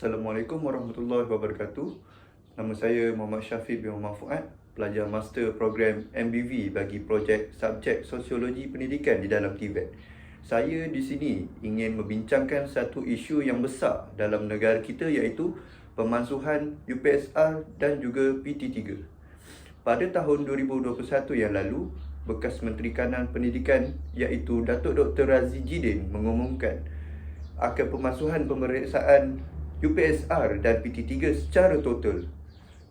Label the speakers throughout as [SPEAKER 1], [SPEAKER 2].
[SPEAKER 1] Assalamualaikum warahmatullahi wabarakatuh. Nama saya Muhammad Syafiq bin Muhammad Fuad, pelajar master program MBV bagi projek subjek Sosiologi Pendidikan di dalam TVET. Saya di sini ingin membincangkan satu isu yang besar dalam negara kita, iaitu pemansuhan UPSR dan juga PT3. Pada tahun 2021 yang lalu, bekas Menteri Kanan Pendidikan iaitu Datuk Dr. Razi Jidin mengumumkan akan pemansuhan pemeriksaan UPSR dan PT3 secara total.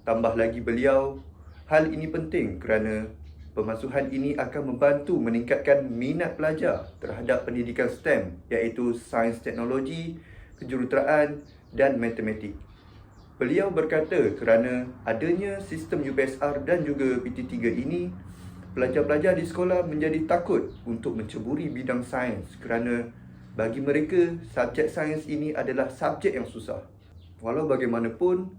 [SPEAKER 1] Tambah lagi beliau, hal ini penting kerana pemansuhan ini akan membantu meningkatkan minat pelajar terhadap pendidikan STEM, iaitu Sains Teknologi, Kejuruteraan dan Matematik. Beliau berkata kerana adanya sistem UPSR dan juga PT3 ini, pelajar-pelajar di sekolah menjadi takut untuk menceburi bidang sains kerana bagi mereka, subjek sains ini adalah subjek yang susah. Walau bagaimanapun,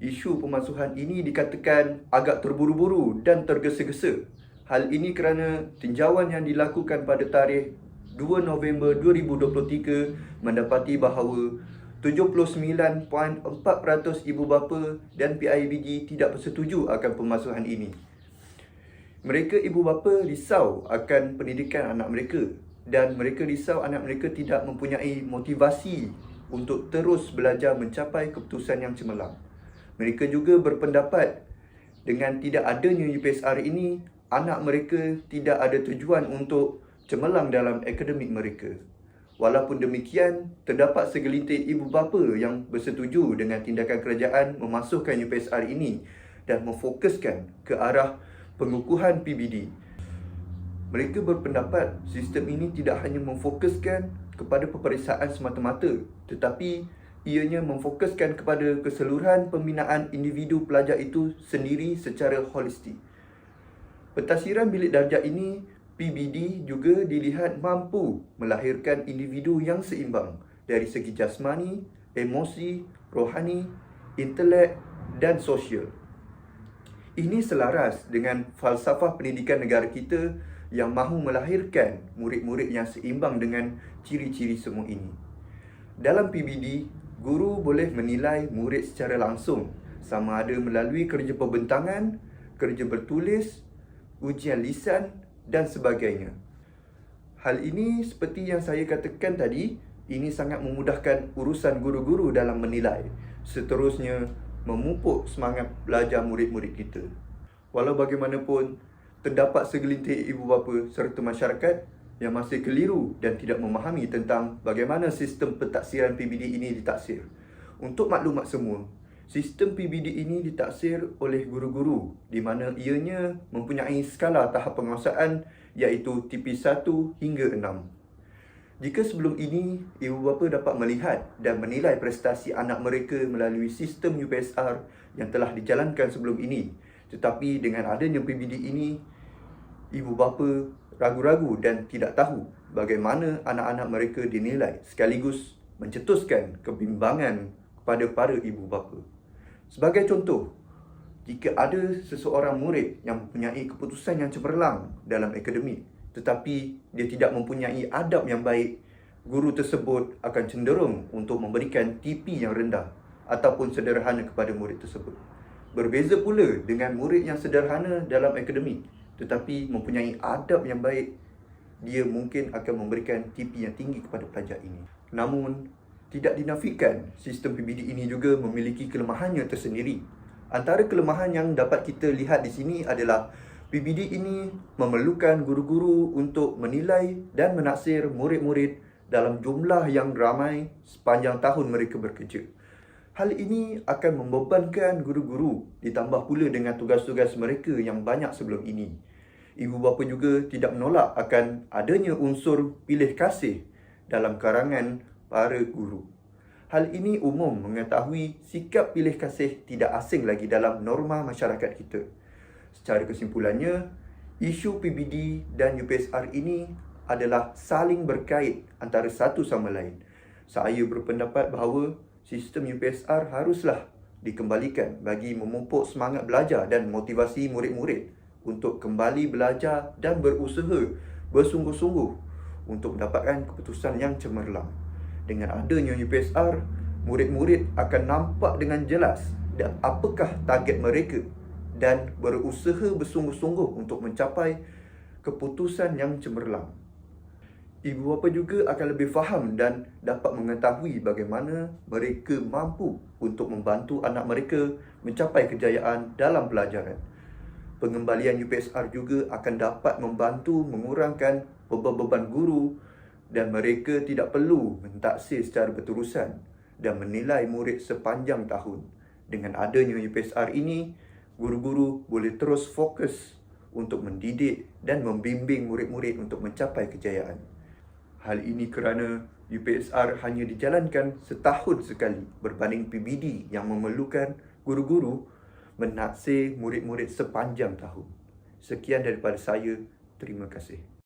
[SPEAKER 1] isu pemansuhan ini dikatakan agak terburu-buru dan tergesa-gesa. Hal ini kerana tinjauan yang dilakukan pada tarikh 2 November 2023 mendapati bahawa 79.4% ibu bapa dan PIBG tidak bersetuju akan pemansuhan ini. Mereka ibu bapa risau akan pendidikan anak mereka dan mereka risau anak mereka tidak mempunyai motivasi untuk terus belajar mencapai keputusan yang cemerlang. Mereka juga berpendapat dengan tidak adanya UPSR ini, anak mereka tidak ada tujuan untuk cemerlang dalam akademik mereka. Walaupun demikian, terdapat segelintir ibu bapa yang bersetuju dengan tindakan kerajaan memasukkan UPSR ini dan memfokuskan ke arah pengukuhan PBD. Mereka berpendapat sistem ini tidak hanya memfokuskan kepada peperiksaan semata-mata, tetapi ianya memfokuskan kepada keseluruhan pembinaan individu pelajar itu sendiri secara holistik. Pentadbiran bilik darjah ini, PBD, juga dilihat mampu melahirkan individu yang seimbang dari segi jasmani, emosi, rohani, intelek dan sosial. Ini selaras dengan falsafah pendidikan negara kita yang mahu melahirkan murid-murid yang seimbang dengan ciri-ciri semua ini. Dalam PBD, guru boleh menilai murid secara langsung, sama ada melalui kerja perbentangan, kerja bertulis, ujian lisan dan sebagainya. Hal ini seperti yang saya katakan tadi, ini sangat memudahkan urusan guru-guru dalam menilai. Seterusnya, memupuk semangat belajar murid-murid kita. Walau bagaimanapun, terdapat segelintir ibu bapa serta masyarakat yang masih keliru dan tidak memahami tentang bagaimana sistem pentadsiran PBD ini ditaksir. Untuk maklumat semua, sistem PBD ini ditaksir oleh guru-guru di mana ianya mempunyai skala tahap penguasaan iaitu TP1 hingga 6. Jika sebelum ini, ibu bapa dapat melihat dan menilai prestasi anak mereka melalui sistem UPSR yang telah dijalankan sebelum ini, tetapi dengan adanya PBD ini, ibu bapa ragu-ragu dan tidak tahu bagaimana anak-anak mereka dinilai, sekaligus mencetuskan kebimbangan kepada para ibu bapa. Sebagai contoh, jika ada seseorang murid yang mempunyai keputusan yang cemerlang dalam akademik, tetapi dia tidak mempunyai adab yang baik, guru tersebut akan cenderung untuk memberikan TP yang rendah ataupun sederhana kepada murid tersebut. Berbeza pula dengan murid yang sederhana dalam akademik, tetapi mempunyai adab yang baik, dia mungkin akan memberikan TP yang tinggi kepada pelajar ini. Namun, tidak dinafikan, sistem PBD ini juga memiliki kelemahannya tersendiri. Antara kelemahan yang dapat kita lihat di sini adalah PBD ini memerlukan guru-guru untuk menilai dan menaksir murid-murid dalam jumlah yang ramai sepanjang tahun mereka bekerja. Hal ini akan membebankan guru-guru, ditambah pula dengan tugas-tugas mereka yang banyak sebelum ini. Ibu bapa juga tidak menolak akan adanya unsur pilih kasih dalam karangan para guru. Hal ini umum mengetahui sikap pilih kasih tidak asing lagi dalam norma masyarakat kita. Secara kesimpulannya, isu PBD dan UPSR ini adalah saling berkait antara satu sama lain. Saya berpendapat bahawa sistem UPSR haruslah dikembalikan bagi memupuk semangat belajar dan motivasi murid-murid untuk kembali belajar dan berusaha bersungguh-sungguh untuk mendapatkan keputusan yang cemerlang. Dengan adanya UPSR, murid-murid akan nampak dengan jelas apakah target mereka dan berusaha bersungguh-sungguh untuk mencapai keputusan yang cemerlang. Ibu bapa juga akan lebih faham dan dapat mengetahui bagaimana mereka mampu untuk membantu anak mereka mencapai kejayaan dalam pelajaran. Pengembalian UPSR juga akan dapat membantu mengurangkan beban-beban guru dan mereka tidak perlu mentaksir secara berterusan dan menilai murid sepanjang tahun. Dengan adanya UPSR ini, guru-guru boleh terus fokus untuk mendidik dan membimbing murid-murid untuk mencapai kejayaan. Hal ini kerana UPSR hanya dijalankan setahun sekali berbanding PBD yang memerlukan guru-guru menaksir murid-murid sepanjang tahun. Sekian daripada saya. Terima kasih.